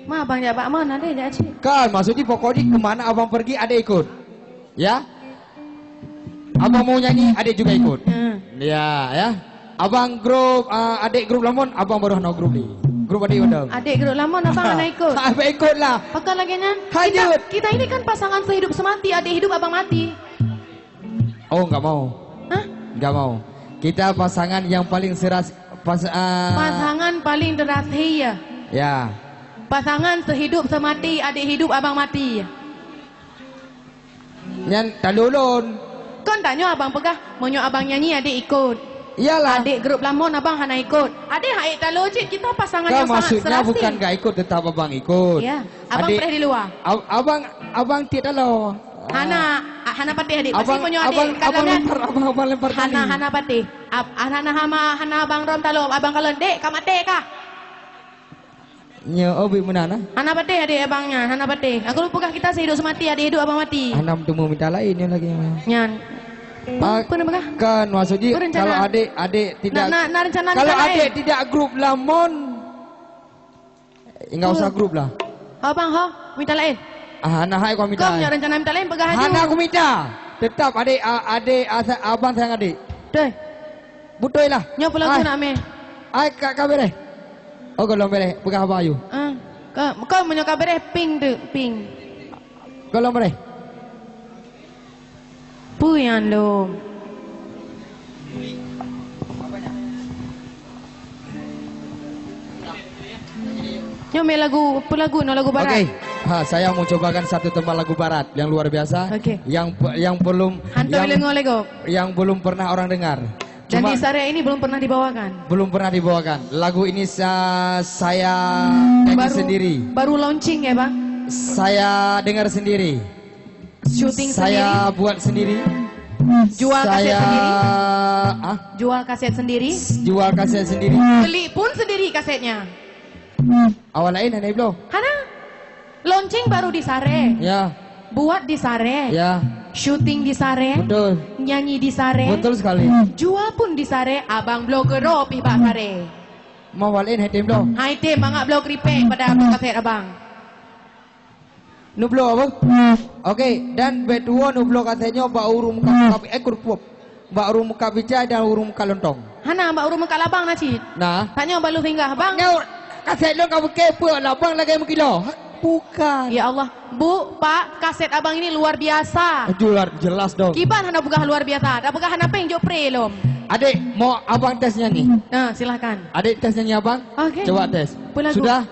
Ma abang jawab mana deh dia cik. Kan maksudnya pokoknya kemana abang pergi adik ikut. Ya? Abang mau nyanyi adik juga ikut. Ya. Abang grup adik grup Lamon, abang baru nak grup ni. Grup adik undang. Adik grup lama abang nak ikut. Abang ikut lah. Pakai lagi nyan. Hanyut. Kita ini kan pasangan sehidup semati. Adik hidup abang mati. Oh enggak mau. Hah? Enggak mau. Kita pasangan yang paling pasangan paling terakhir. Ya. Pasangan sehidup semati. Adik hidup abang mati. Nyan talulun. Kan tanya abang pegah. Mau abang nyanyi adik ikut. Iyalah. Adik grup Lamon abang hana ikut. Adik haik talo cik. Kita pasangan Kau yang sangat maksudnya serasi. bukan gak ikut, tetap abang ikut. Ya. Abang Adik, pernah di luar. Abang tidak lo. Hana patih adik. Pasti Abang, punya abang, adik abang kalangan. abang lempar tali. Hana patih. Hana abang rom talo. Abang kalon dek kamate kah? Nya obi menana. Hana patih adik abangnya. Hana patih. Aku lupa kah kita sehidup semati. Adik hidup abang mati. Anam temu minta lain yang lagi. Nyan. Pernah bekah? Kan maksudnya Berencana. kalau adik tidak Nak rencana kalau nikah adik lain. tidak grup Lamon enggak usah grup lah. Abang minta lain. Hana hai kau minta. Kau punya rencana minta lain pegah haju. Hana aku minta. Tetap adik abang sayang adik. Deh. Butoy lah. Nyo pula aku nak ambil. Ai kak bere. Oh kalau bere pegah apa ayu. Kau punya kabar pink tu, pink. Kalau bere. Puyan lo. Nyo main lagu, apa lagu? No lagu barat. Okey. Saya mau cobakan satu tempat lagu barat yang luar biasa. Okey. Yang belum Hantu lego. yang belum pernah orang dengar. Dan Cuma di area ini belum pernah dibawakan. belum pernah dibawakan. Lagu ini saya nyanyi sendiri. Baru launching ya bang. Saya dengar sendiri. Shooting Saya buat sendiri. Jual kaset Saya sendiri. Jual kaset sendiri. jual kaset sendiri. Beli pun sendiri kasetnya. Awal lain ada belum? Hana. Launching baru di Sare. Ya, Buat di Sare. ya, Shooting di Sare. betul, Nyanyi di Sare. betul sekali. Jual pun di Sare. Abang blogger pi Pak Sare. Mau awal lain ada belum? Hai tim mangak blog repack pada kaset abang. Nublo apa? Okey, dan berdua nublo katanya mbak urung muka kurpup. Mbak urung muka bija dan urung muka lontong. Hana mbak urung mengkal abang nak cit. Nah, Tanya balu singgah abang. nyau kaset lo kau kepo lah bang lagi kilo. Bukan. Ya Allah, Bu, Pak, kaset abang ini luar biasa. Jelas dong. Kiban hana buka luar biasa. Dah buka hana peng jo pre lom. Adik mau abang tesnya nih. Nah, silahkan. Adik tesnya nih abang. Okey. Coba tes. Pelagu. Sudah?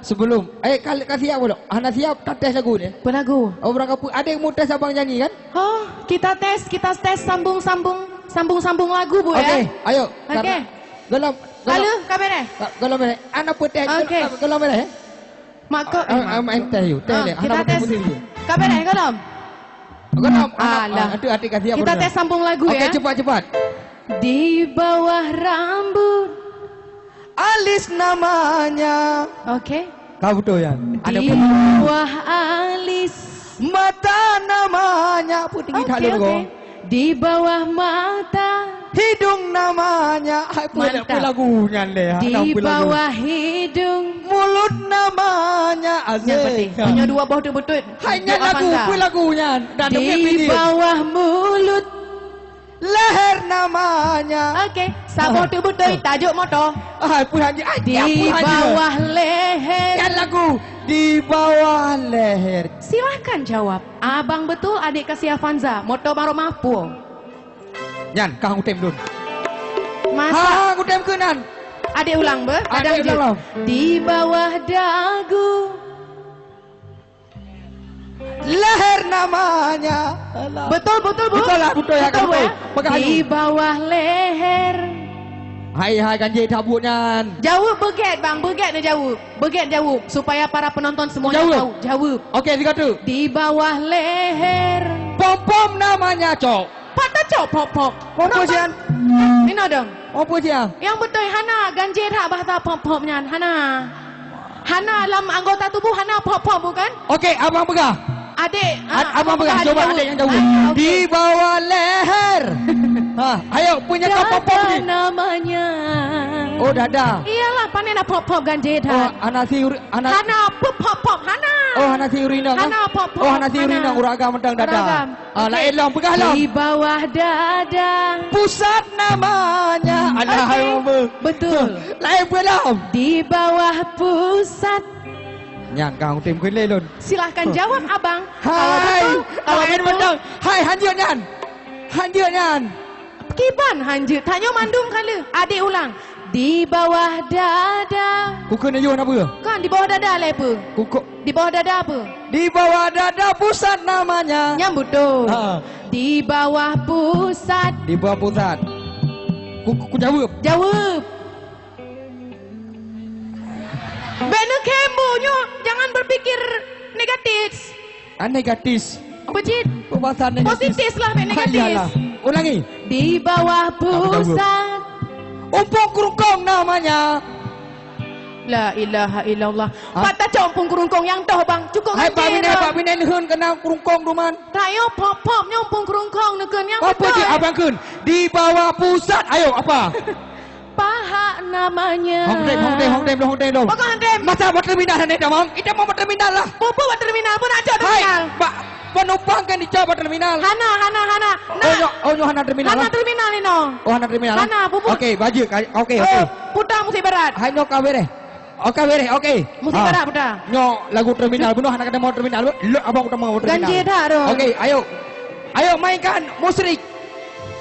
Sebelum. Kasih siap belum? Hana siap tak tes lagu ni. Pelagu. Oh berangkat pun. Adik mau tes abang nyanyi kan? Oh, kita tes sambung lagu Bu ya. Okey, ayo. Okey. Gelam. Halo, kabar eh? Gelam mere. Anak pun tes. Okey. Gelam mere. Mak kau. Main tes you. Tes le. Kita Anak tes. pun tes. Kabar eh gelam? Gelam. Alah. Adik kasih apa? Kita tes sambung lagu Okey, ya. cepat. Di bawah rambut. Alis namanya. Okey. Kau betul ya? Ada Di pun. bawah alis. Mata namanya. Pun tinggi tak Okey, lu okey. Di bawah mata. Hidung namanya. Hai pun Mantap. lagunya le. Di bawah hidung. Mulut namanya. Yang penting. Aziz. Hanya dua bawah betul. Hanya lagu pun lagunya. Dan Di bawah mulut. leher namanya. Okey. Sabot betul. Tajuk motor. Hai pun hanya. Di bawah leher. Kan lagu. Di bawah leher. Silahkan jawab. Abang betul adik kasih Avanza. Motor baru mampu. Nyan, kau ngutem dun. Masa ngutem kenan. adik ulang ber. Kadang Adik je. ulang. Di bawah dagu. Leher namanya. Betul Bu. Betul lah, betul ya, Betul, Bu, betul. ya? Pegang Di aju. bawah leher. Hai ganjil tabuk nyan. Jawab beget bang, beget dia jawab. Beget jawab supaya para penonton semuanya Jawab. tahu. Jawab. Okey, tiga tu. Di bawah leher. Pom-pom namanya, cok. Patah cok pop. Apa sian? Ini dong. Apa sian? Yang betul Hana ganjil hak bahasa pop-popnya Hana. Hana dalam anggota tubuh Hana pop-pop bukan? Okey, abang pegang. Adik. Abang pegang. adik Coba jawab. adik yang jauh. Okey. Di bawah leher. Ayo punya kau pom-pom Berapa ni. namanya? Oh, dada. Iyalah, panen na pop ganjit Oh, ha. anasi Hana pop hana. Oh, anasi urinang. Hana pop. Oh, anasi urinang uragam mentang dada. Uragam. Lain long pegah long. Di bawah dada. Pusat namanya. Alah, Okey. Betul. Lain belum. Di bawah pusat. Nyan kau tim kuilai lon. Silahkan jawab abang. Hai. Kalau Lain betul. betul. Hai, hanjut nyan. Hanjut nyan. Kiban hanjut. Tanya mandum kala. Adik ulang. Di bawah dada. Ku kena yun apa? Kan di bawah dada lah apa? Ku Di bawah dada apa? di bawah dada pusat namanya. Nyambut tu. Ha. Di bawah pusat. Di bawah pusat. Ku jawab. Jawab. Bena kembunyo. Jangan berpikir negatif. Negatif. Bejit. Perbahasan negatif. Positif lah, Mek, negatif. Iyalah. Ulangi. Di bawah pusat. Umpuk kerungkong namanya. La ilaha illallah. Patah compong kerungkong yang toh bang. Cukup Hai Pak ganjil. Binen, Pak Binen hun kena kerungkong duman. Tayo pop nyompong kerungkong neken yang Apa je abang kun? Di bawah pusat. Ayo apa? Paha namanya. Hongdem dong. Bukan handem. Masa buat terminal ni damang? Kita mau buat terminal lah. Popo buat terminal pun ada Hai, terminal. Pak penumpang kan dicoba terminal. Hana. Oh, Hana terminal. Hana terminal ni no. Oh, Hana terminal. Hana, Pupu. Okey, baju. Okey. Putar musik berat. Hai nyok kabere. Okey. Musik berat putar. Nyok lagu terminal bunuh anak ada mau terminal. Lu abang udah mau terminal. Ganjil dah tu. Okey, ayo mainkan musik.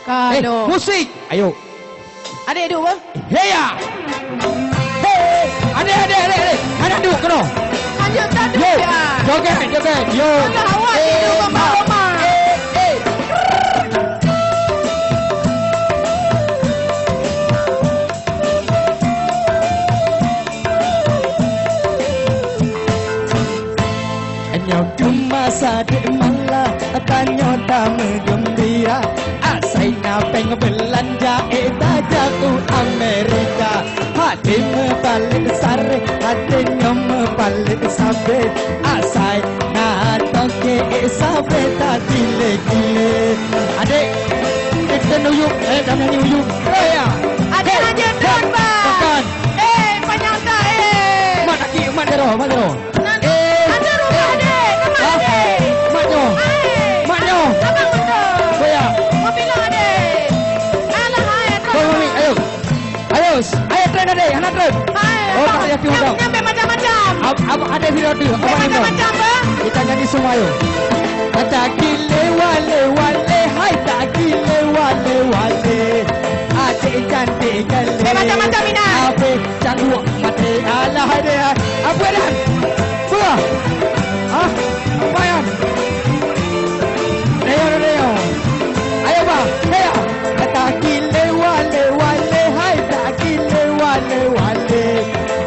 Kalau. Musik. Ayo. Adik duk apa? Heya. Hey. Adik. Anak duk kena. Lanjut tak duk Yo. ya. Joget. Yo. Alah awak ni duk mama. Masa di malah tanya tamu gembira asai napeng belanja jatuh Amerika hatimu paling besar hatinya paling sabe asai na toke sabe tak gile adik kita nuyuk kami nuyuk ya Adik lanjut dun bang. Penyata mak dero Ada rumah adik. Nama adik. Maknyo. Abang betul. Saya. Mau bilang adik. Alah hai. Ayo tren adik, anak tren. Oh, tak payah pergi undang. Nyampe macam-macam. Abang ada video tu. Macam-macam bang. Kita nyanyi semua ayo. Tak gile wale, hai tak gile wale. Adik cantik kali. Macam-macam minat. Adik cantik mati. Alah dia. Apa dah? Buah. Apa yang? Leo. Ayo bang, Leo. Tak gile wale, hai tak gile wale.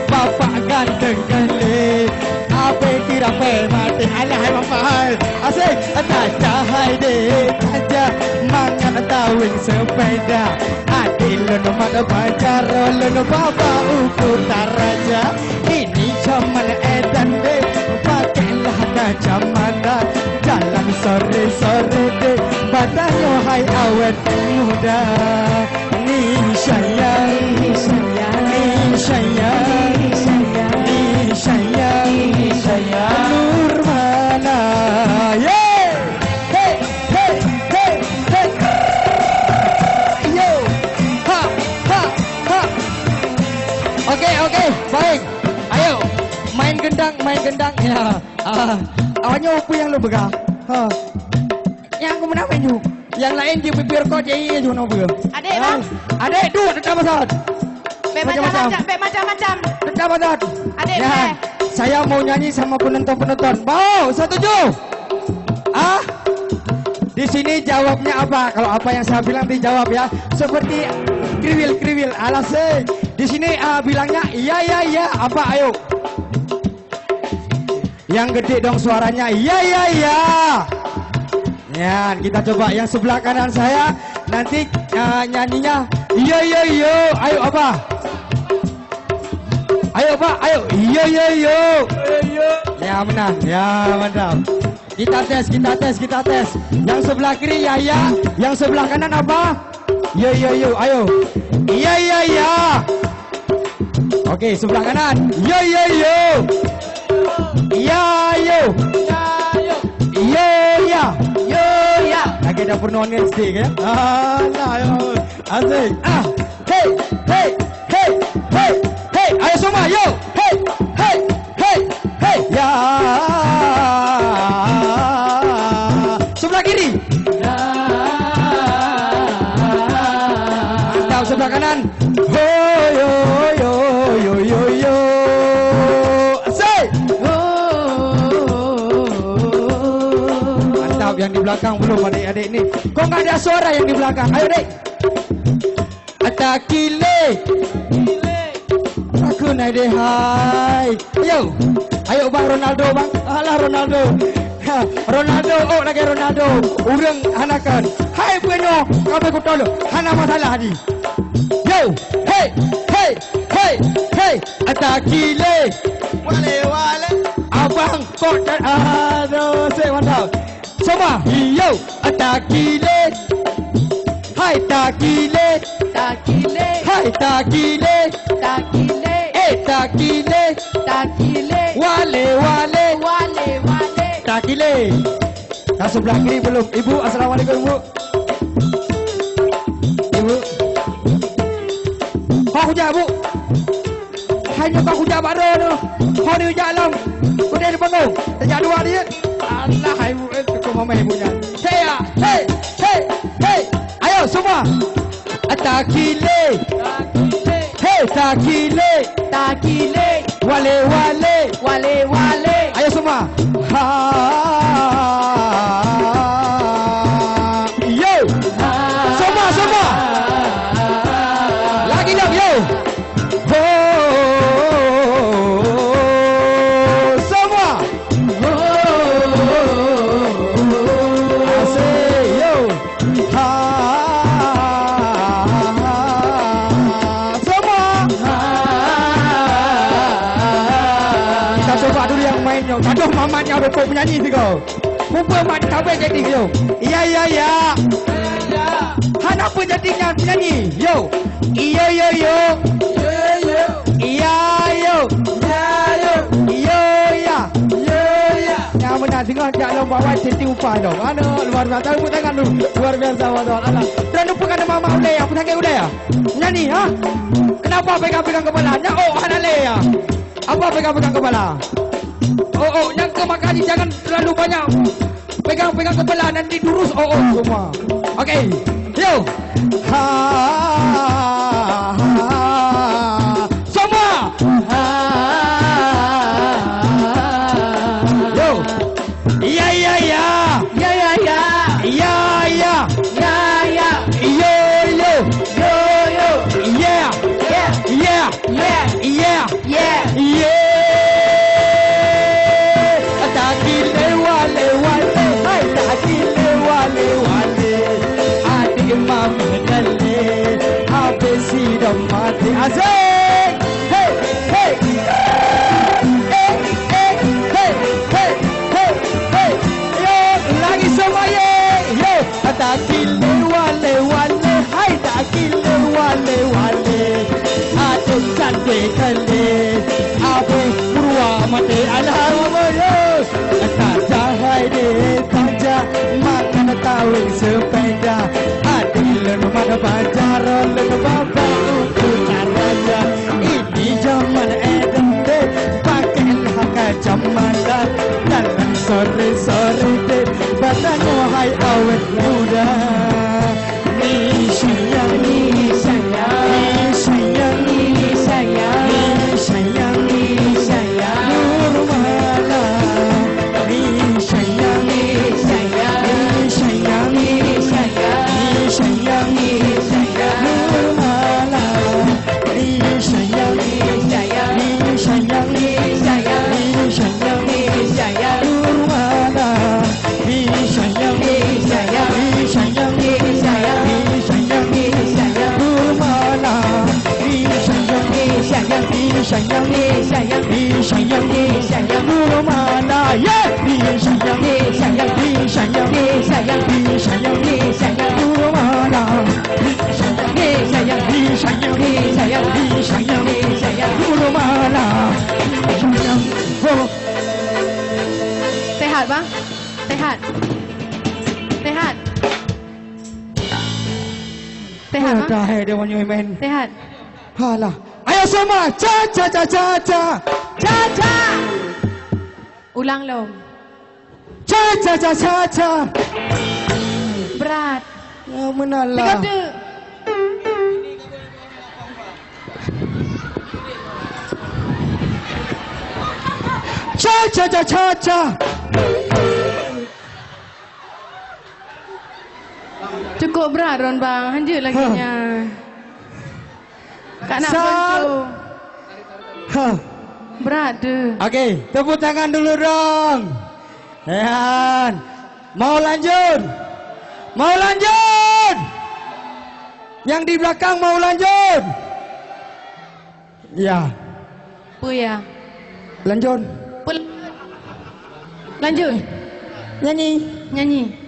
Bapak ganteng kali. Apa kira mati? Alah hai bapak hai. Asyik. Tak cahai deh, aja mangan tawin sepeda. Adil lo mana pacar lo bapak ukur taraja. Ini zaman edan deh, pakailah kacamata. Jalan sore deh, badannya hai awet muda. Ni sayang, Nur mana? Hey. Yo. Ha. Okey, baik. Ayo, main gendang ya. Awaknya apa yang lu pegang? Yang aku menang main you. Yang lain dia bibir kau jadi you nak apa? Adik bang. Adik dua tetap besar. Macam-macam. Tetap besar. Adik Ya, saya mau nyanyi sama penonton. Mau, setuju? Di sini jawabnya apa? Kalau apa yang saya bilang dijawab ya. Seperti kriwil. Alasih. Di sini bilangnya iya. Apa ayo? Yang gede dong suaranya. Iya. Ya, kita coba yang sebelah kanan saya. Nanti nyanyinya iya. Ayo apa? Ayo Pak, ayo. Iya. Ya menang. Ya mantap. Kita tes. Yang sebelah kiri ya. Yang sebelah kanan apa? Yo. Ayo. Iya. Okey, sebelah kanan. Yo yo yo. Ya yo. Yo ya. Yo ya. Lagi dah pernah ni sikit ya. Alah yo. Asik. Hey, hey, hey, hey, hey. Ayo semua yo. Hey, hey, hey, hey. Ya. Sebelah kiri. Mantap sebelah kanan. Ho yo yo yo yo yo. Asik. Mantap yang di belakang belum adik-adik ni. Kok enggak ada suara yang di belakang? Ayo dek. Atakile. Aku naik deh hai. Ayo. Ayo bang Ronaldo bang. Alah Ronaldo. Ha, Ronaldo, oh lagi Ronaldo. Urang hanakan. Hai punya, kau ku tolong. Hana masalah di. Yo, hey, hey, hey, hey. Atakile. Wale wale. Abang kok aduh, saya mantap. Semua, yo, atakile. Hai takile. Takile. Hai takile. Takile. Takile. Takile. Wale wale. Wale wale. Takile. Dah sebelah kiri belum? Ibu, assalamualaikum ibu. Ibu. Kau hujah bu. Hanya kau hujah baru tu. Kau ni hujah alam. Kau dia di panggung. Sejak dua dia. Allah ibu itu mama ibunya. Saya, hey, hey, hey. Ayo semua. Takile. Takile. Hey takile. Takile. Wale wale. Wale wale. Ayo semua. Ha. Yo. Semua semua. Lagi dah yo. Ho. Semua. Asik yo. Ha. Semua. Kita coba dulu yang mainnya. Aduh mamanya ada kau penyanyi tu kau. Mumpah mak di tabel jadi yo. Iya iya iya. Hana apa jadinya penyanyi? Yo. Iyo yo yo. Iya yo. Yo ya. Yang benar tengok jak lomba wai senti upah dong. Aduh luar biasa. Tepuk tangan dulu. Luar biasa waduh. Alah. Terus lupa kan mama ulai ya. Penyanyi ulai ya. Nyanyi ha? Kenapa pegang-pegang kepala? Oh Hana le ya. Apa pegang-pegang kepala? Oh, yang kemakani jangan terlalu banyak. Pegang-pegang kepala nanti durus. Oh, semua. Okey. Yo. Ha. Semua. Yo. Ya ya ya. Ya ya ya. Ya ya. Ya ya. Yo yo. Yo yo. Yeah. Yeah. Yeah. Yeah. Yeah. Yeah. Yeah. Takile wale wale, hai takile wale wale. Adi mama nalle, habisi damati azay. Hey hey. Hey hey hey hey hey hey. Yo lagi semua ye. Yo takile wale wale, hai takile wale wale. Adi cante kalle, abe purwa mate alhamdulillah. Taja hai de taja makan tahu sepeda adil mana bajar le bapa tu caranya ini zaman edan de pakailah kacaman dalam sore sore de badannya hai awet muda ni sayang ni sayang ni sayang ni sayang ni sayang ni sayang nurmala sayang ni sayang ni sayang ni sayang Nurmala ya ni sayang ni sayang ni sayang ni sayang ni sayang ni sayang Nurmala ni sayang ni sayang ni sayang ni sayang ni sayang ni sayang Nurmala Sehat bang. Sehat. Sehat. Sehat bang. Dah dia punya main. Sehat. Halah. Ayo semua. Cha cha cha cha cha. Cha cha. Ulang lom. Cha cha cha cha cha. Berat. Ya menalah. Tegada. Cha cha cha cha cha. Cukup berat Ron bang. Lanjut lagi nya. Kak nak ponco. Ha. Berat tu. Okey, tepuk tangan dulu dong. Rehan. Mau lanjut? Mau lanjut? Yang di belakang mau lanjut? Ya, Apa ya? lanjut. Lanjut. Nyanyi. Nyanyi.